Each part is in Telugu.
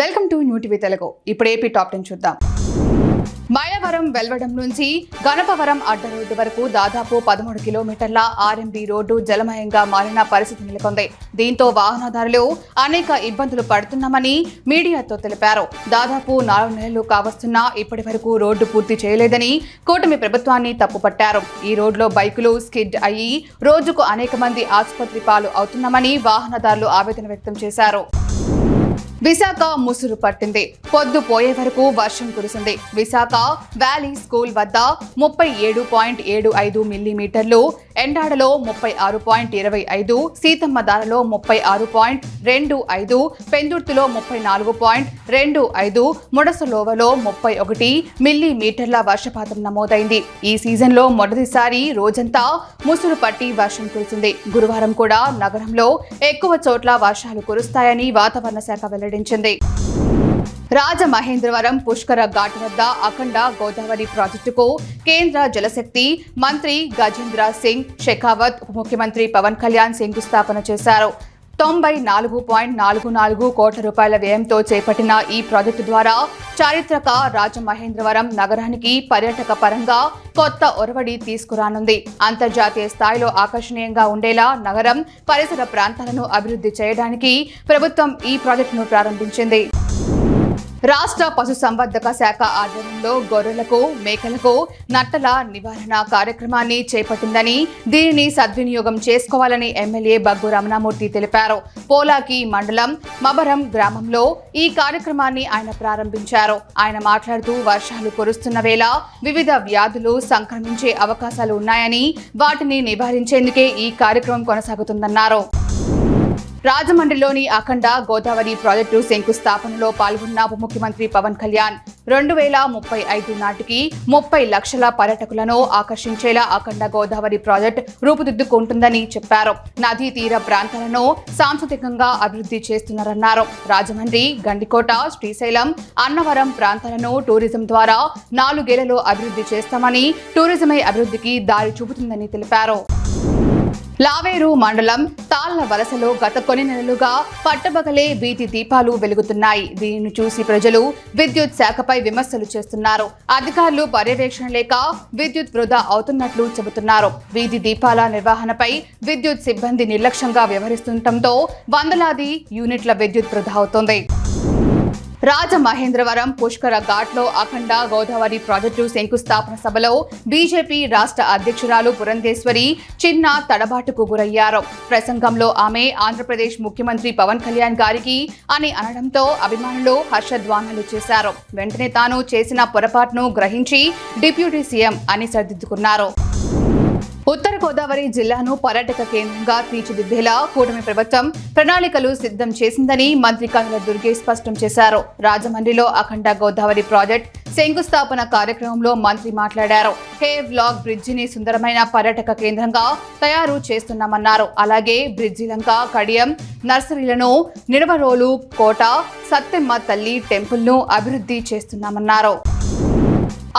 Welcome to new TV Telugu. ఇప్పుడు ఏపీ టాప్ 10 చూద్దాం. మైలవరం వెల్వడం నుంచి గణపవరం అడ్డ రోడ్డు వరకు దాదాపు 13 కిలోమీటర్ల ఆర్ఎంబీ రోడ్డు జలమయంగా మారిన పరిస్థితి నెలకొంది. దీంతో వాహనదారులు అనేక ఇబ్బందులు పడుతున్నామని మీడియాతో తెలిపారు. దాదాపు 4 నెలలు కావస్తున్నా ఇప్పటి వరకు రోడ్డు పూర్తి చేయలేదని కూటమి ప్రభుత్వాన్ని తప్పుపట్టారు. ఈ రోడ్లో బైకులు స్కిడ్ అయ్యి రోజుకు అనేక మంది ఆసుపత్రి పాలు అవుతున్నామని వాహనదారులు ఆవేదన వ్యక్తం చేశారు. విశాఖ ముసురు పట్టింది. పొద్దు పోయే వరకు వర్షం కురిసింది. విశాఖ వ్యాలీ స్కూల్ వద్ద 37.75 మిల్లీమీటర్లు, ఎండాడలో 36.25, సీతమ్మదారలో 36.25, పెందుర్తిలో 34.25, ముడసలోవలో 31 మిల్లీమీటర్ల వర్షపాతం నమోదైంది. ఈ సీజన్లో మొదటిసారి రోజంతా ముసురు పట్టి వర్షం కురిసింది. గురువారం కూడా నగరంలో ఎక్కువ చోట్ల వర్షాలు కురుస్తాయని వాతావరణ శాఖ వెల్లడించింది. రాజమహేంద్రవరం పుష్కర ఘాట్ వద్ద అఖండ గోదావరి ప్రాజెక్టుకు కేంద్ర జలశక్తి మంత్రి గజేంద్ర సింగ్ షెకావత్, ఉప ముఖ్యమంత్రి పవన్ కళ్యాణ్ శంకుస్థాపన చేశారు. 94.44 కోట్ల రూపాయల వ్యయంతో చేపట్టిన ఈ ప్రాజెక్టు ద్వారా చారిత్రక రాజమహేంద్రవరం నగరానికి పర్యాటక పరంగా కొత్త ఒరవడి తీసుకురానుంది. అంతర్జాతీయ స్థాయిలో ఆకర్షణీయంగా ఉండేలా నగరం పరిసర ప్రాంతాలను అభివృద్ధి చేయడానికి ప్రభుత్వం ఈ ప్రాజెక్టును ప్రారంభించింది. రాష్ట్ర పశుసంవర్ధక శాఖ ఆధ్వర్యంలో గొర్రెలకు, మేకలకు నట్టల నివారణ కార్యక్రమాన్ని చేపట్టిందని, దీనిని సద్వినియోగం చేసుకోవాలని ఎమ్మెల్యే బగ్గు రమణమూర్తి తెలిపారు. పోలాకి మండలం మబరం గ్రామంలో ఈ కార్యక్రమాన్ని ఆయన ప్రారంభించారు. ఆయన మాట్లాడుతూ వర్షాలు కురుస్తున్న వేళ వివిధ వ్యాధులు సంక్రమించే అవకాశాలు ఉన్నాయని, వాటిని నివారించేందుకే ఈ కార్యక్రమం కొనసాగుతుందన్నారు. రాజమండ్రిలోని అఖండ గోదావరి ప్రాజెక్టు శంకుస్థాపనలో పాల్గొన్న ఉప ముఖ్యమంత్రి పవన్ కళ్యాణ్ 2035 నాటికి 30 లక్షల పర్యాటకులను ఆకర్షించేలా అఖండ గోదావరి ప్రాజెక్టు రూపుదిద్దుకుంటుందని చెప్పారు. నదీ తీర ప్రాంతాలను సాంస్కృతికంగా అభివృద్ధి చేస్తున్నారన్నారు. రాజమండ్రి, గండికోట, శ్రీశైలం, అన్నవరం ప్రాంతాలను టూరిజం ద్వారా 4 ఏళ్లలో అభివృద్ధి చేస్తామని, టూరిజమే అభివృద్ధికి దారి చూపుతుందని తెలిపారు. లావేరు మండలం తాళ్ల వలసలో గత కొన్ని నెలలుగా పట్టబగలే వీధి దీపాలు వెలుగుతున్నాయి. దీనిని చూసి ప్రజలు విద్యుత్ శాఖపై విమర్శలు చేస్తున్నారు. అధికారులు పర్యవేక్షణ లేక విద్యుత్ వృధా అవుతున్నట్లు చెబుతున్నారు. వీధి దీపాల నిర్వహణపై విద్యుత్ సిబ్బంది నిర్లక్ష్యంగా వ్యవహరిస్తుండటంతో వందలాది యూనిట్ల విద్యుత్ వృధా అవుతోంది. రాజమహేంద్రవరం పుష్కర ఘాట్లో అఖండ గోదావరి ప్రాజెక్టు శంకుస్థాపన సభలో బీజేపీ రాష్ట్ర అధ్యక్షురాలు పురంధేశ్వరి చిన్న తడబాటుకు గురయ్యారు. ప్రసంగంలో ఆమె ఆంధ్రప్రదేశ్ ముఖ్యమంత్రి పవన్ కళ్యాణ్ గారికి అని అనడంతో అభిమానులు హర్షధ్వానాలు చేశారు. వెంటనే తాను చేసిన పొరపాటును గ్రహించి డిప్యూటీ సీఎం అని సరిదిద్దుకున్నారు. ఉత్తర గోదావరి జిల్లాను పర్యాటక కేంద్రంగా తీర్చిదిద్దేలా కూటమి ప్రభుత్వం ప్రణాళికలు సిద్ధం చేసిందని మంత్రి కందుల దుర్గేష్ స్పష్టం చేశారు. రాజమండ్రిలో అఖండ గోదావరి ప్రాజెక్ట్ శంకుస్థాపన కార్యక్రమంలో మంత్రి మాట్లాడారు. హేవ్ లాక్ బ్రిడ్జిని సుందరమైన పర్యాటక కేంద్రంగా తయారు చేస్తున్నామన్నారు. అలాగే బ్రిడ్జిలంక, కడియం నర్సరీలను, నిడవరోలు కోట, సత్తెమ్మ తల్లి టెంపుల్ను అభివృద్ధి చేస్తున్నామన్నారు.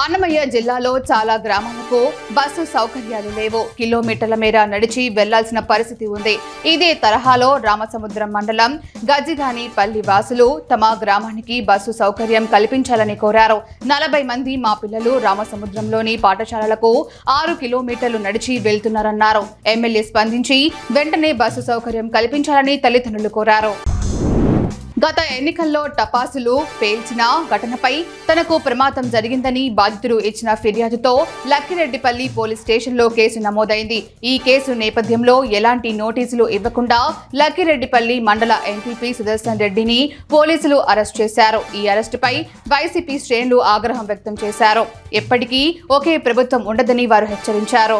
అన్నమయ్య జిల్లాలో చాలా గ్రామాలకు బస్సు సౌకర్యాలు లేవు. కిలోమీటర్ల మేర నడిచి వెళ్లాల్సిన పరిస్థితి ఉంది. ఇదే తరహాలో రామసముద్రం మండలం గజిగానిపల్లి వాసులు తమ గ్రామానికి బస్సు సౌకర్యం కల్పించాలని కోరారు. 40 మంది మా పిల్లలు రామసముద్రంలోని పాఠశాలలకు 6 కిలోమీటర్లు నడిచి వెళ్తున్నారన్నారు. ఎమ్మెల్యే స్పందించి వెంటనే బస్సు సౌకర్యం కల్పించాలని తల్లిదండ్రులు కోరారు. గత ఎన్నికల్లో టపాసులు పేల్చిన ఘటనపై తనకు ప్రమాదం జరిగిందని బాధితులు ఇచ్చిన ఫిర్యాదుతో లక్కిరెడ్డిపల్లి పోలీస్ స్టేషన్లో కేసు నమోదైంది. ఈ కేసు నేపథ్యంలో ఎలాంటి నోటీసులు ఇవ్వకుండా లక్కిరెడ్డిపల్లి మండల ఎంపీపీ సుదర్శన్ రెడ్డిని పోలీసులు అరెస్ట్ చేశారు. ఈ అరెస్టుపై వైసీపీ శ్రేణులు ఆగ్రహం వ్యక్తం చేశారు. ఎప్పటికీ ఒకే ప్రభుత్వం ఉండదని వారు హెచ్చరించారు.